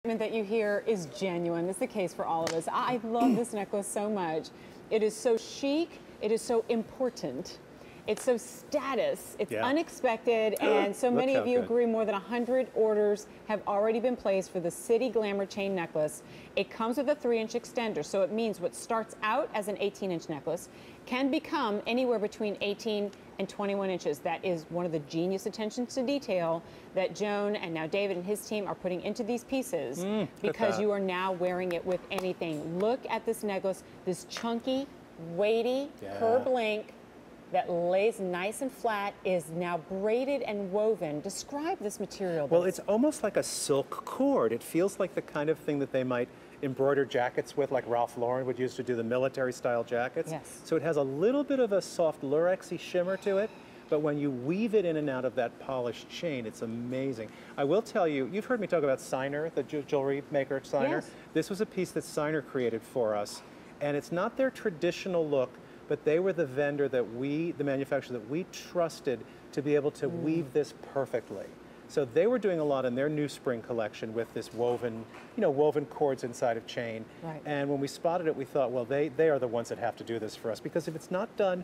That you hear is genuine. This is the case for all of us. I love this necklace so much. It is so chic. It is so important. It's so status. It's unexpected, and so many of you agree more than 100 orders have already been placed for the City Glamour chain necklace. It comes with a 3-inch extender, so it means what starts out as an 18-inch necklace can become anywhere between 18 and 21 inches. That is one of the genius attentions to detail that Joan and now David and his team are putting into these pieces because you are now wearing it with anything. Look at this necklace, this chunky, weighty, curb link that lays nice and flat, is now braided and woven. Describe this material. Well, it's almost like a silk cord. It feels like the kind of thing that they might embroider jackets with, like Ralph Lauren would use to do the military-style jackets. Yes. So it has a little bit of a soft lurexy shimmer to it, but when you weave it in and out of that polished chain, it's amazing. I will tell you, you've heard me talk about Signer, the jewelry maker Signer. Yes. This was a piece that Signer created for us, and it's not their traditional look, but they were the vendor that the manufacturer that we trusted to be able to weave this perfectly. So they were doing a lot in their new spring collection with this woven, woven cords inside of chain. Right. And when we spotted it, we thought, well, they are the ones that have to do this for us, because if it's not done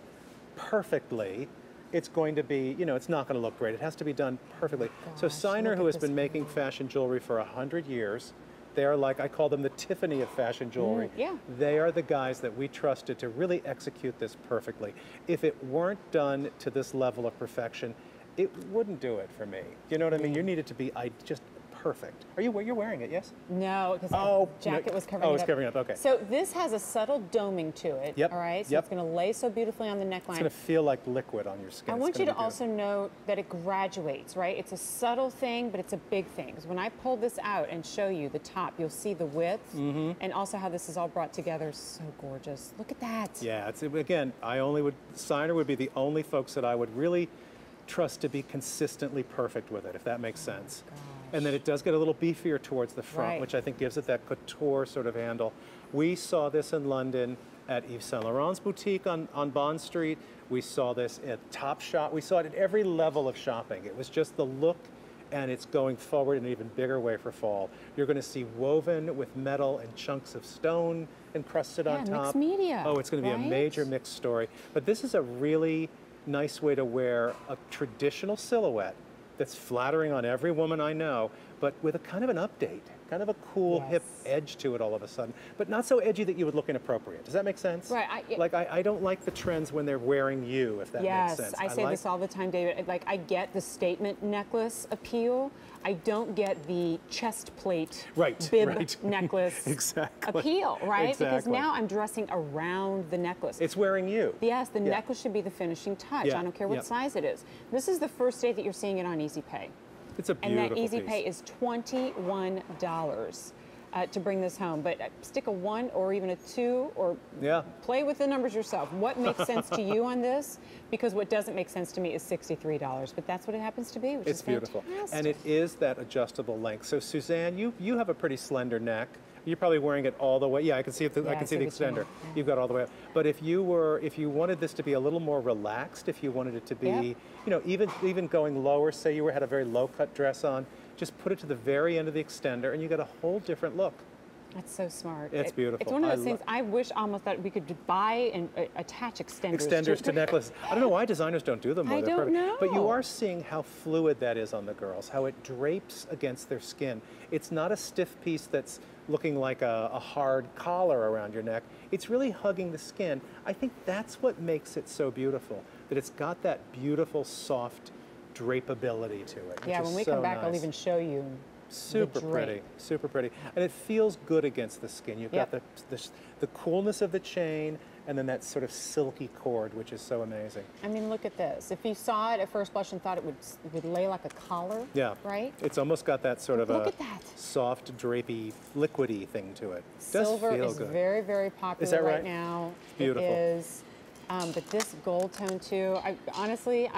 perfectly, it's going to be, it's not going to look great. It has to be done perfectly. So Signer, who has been making fashion jewelry for 100 years, they are like, I call them the Tiffany of fashion jewelry. They are the guys that we trusted to really execute this perfectly. If it weren't done to this level of perfection, it wouldn't do it for me. You know what I mean? You need it to be just perfect. You're wearing it, yes? No, because the jacket was covering it up. Oh, it's covering it up, okay. So this has a subtle doming to it, all right? So it's going to lay so beautifully on the neckline. It's going to feel like liquid on your skin. I want you to also note that it graduates, right? It's a subtle thing, but it's a big thing. Because when I pull this out and show you the top, you'll see the width and also how this is all brought together. So gorgeous. Look at that. Yeah, again, Signer would be the only folks that I would really trust to be consistently perfect with it, if that makes sense. And then it does get a little beefier towards the front, which I think gives it that couture sort of handle. We saw this in London at Yves Saint Laurent's boutique on Bond Street. We saw this at Topshop. We saw it at every level of shopping. It was just the look, and it's going forward in an even bigger way for fall. You're going to see woven with metal and chunks of stone encrusted on top. Mixed media. Oh, it's going to be a major mixed story. But this is a really nice way to wear a traditional silhouette that's flattering on every woman I know, but with a kind of an update, kind of a cool, hip edge to it all of a sudden, but not so edgy that you would look inappropriate. Does that make sense? Right. I don't like the trends when they're wearing you, if that makes sense. Yes, I say this all the time, David. I get the statement necklace appeal. I don't get the chest plate bib necklace appeal, right? Exactly. Because now I'm dressing around the necklace. It's wearing you. Yes, the necklace should be the finishing touch. I don't care what size it is. This is the first day that you're seeing it on Easy Pay. It's a beautiful And that Easy piece. Pay is $21 to bring this home. But stick a 1 or even a 2 or play with the numbers yourself. What makes sense to you on this? Because what doesn't make sense to me is $63. But that's what it happens to be, which is beautiful. fantastic. And it is that adjustable length. So Suzanne, you have a pretty slender neck. You're probably wearing it all the way. Yeah, I can see it. I can see the extender. You've got all the way up. But if you wanted this to be a little more relaxed, if you wanted it to be, even going lower, say you had a very low cut dress on, just put it to the very end of the extender, and you get a whole different look. That's so smart. It's beautiful. It's one of those things I wish almost that we could buy and attach extenders to necklaces. I don't know why designers don't do them more. I don't know. But you are seeing how fluid that is on the girls, how it drapes against their skin. It's not a stiff piece that's looking like a hard collar around your neck. It's really hugging the skin. I think that's what makes it so beautiful, that it's got that beautiful, soft drapability to it. Yeah, when we come back, I'll even show you. Super pretty, super pretty. And it feels good against the skin. You've got the coolness of the chain, and then that sort of silky cord, which is so amazing. I mean, look at this. If you saw it at first blush and thought it would lay like a collar, right? It's almost got that sort of soft, drapey, liquidy thing to it. Silver is very, very popular right now. Beautiful. It is. But this gold tone too, honestly,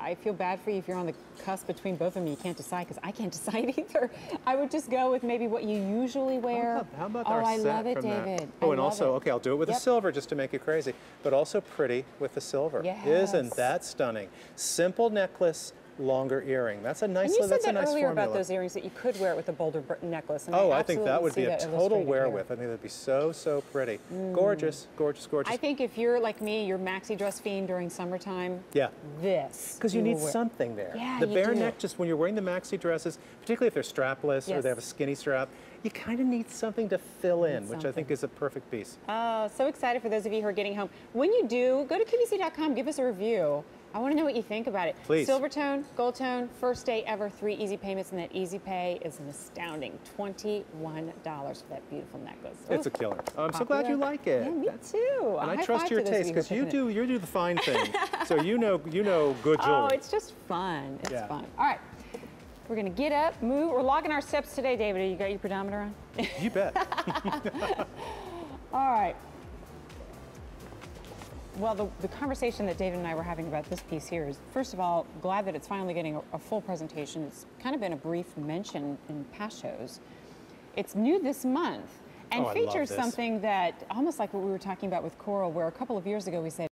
I feel bad for you if you're on the cusp between both of them. You can't decide, because I can't decide either. I would just go with maybe what you usually wear. How about our set I love it, from David. That? Oh, and also, okay, I'll do it with the silver just to make you crazy, but also pretty with the silver. Isn't that stunning? Simple necklace longer earring. That's a nice. And you said that's that a nice earlier formula. about those earrings that you could wear it with a boulder necklace. And I think that would be a total wear here. with. I think that'd be so pretty. Gorgeous, gorgeous, gorgeous. I think if you're like me, you're maxi dress fiend during summertime. Yeah. This. Because you need something there. Yeah, the you bare do. neck, just when you're wearing the maxi dresses, particularly if they're strapless or Yes. they have a skinny strap, you kind of need something to fill in, which I think is a perfect piece. Oh, so excited for those of you who are getting home. When you do, go to QVC.com, give us a review. I want to know what you think about it. Please. Silver tone, gold tone, first day ever, 3 easy payments, and that easy pay is an astounding $21 for that beautiful necklace. It's a killer. I'm so glad you like it. Yeah, me too. And I trust your taste because you do the fine thing. So you know good jewelry. Oh, it's just fun. It's fun. All right. We're going to get up, move. We're logging our steps today, David. You got your pedometer on? You bet. All right. Well, the conversation that David and I were having about this piece here is, first of all, glad that it's finally getting a full presentation. It's kind of been a brief mention in past shows. It's new this month and features something that, almost like what we were talking about with coral, where a couple of years ago we said,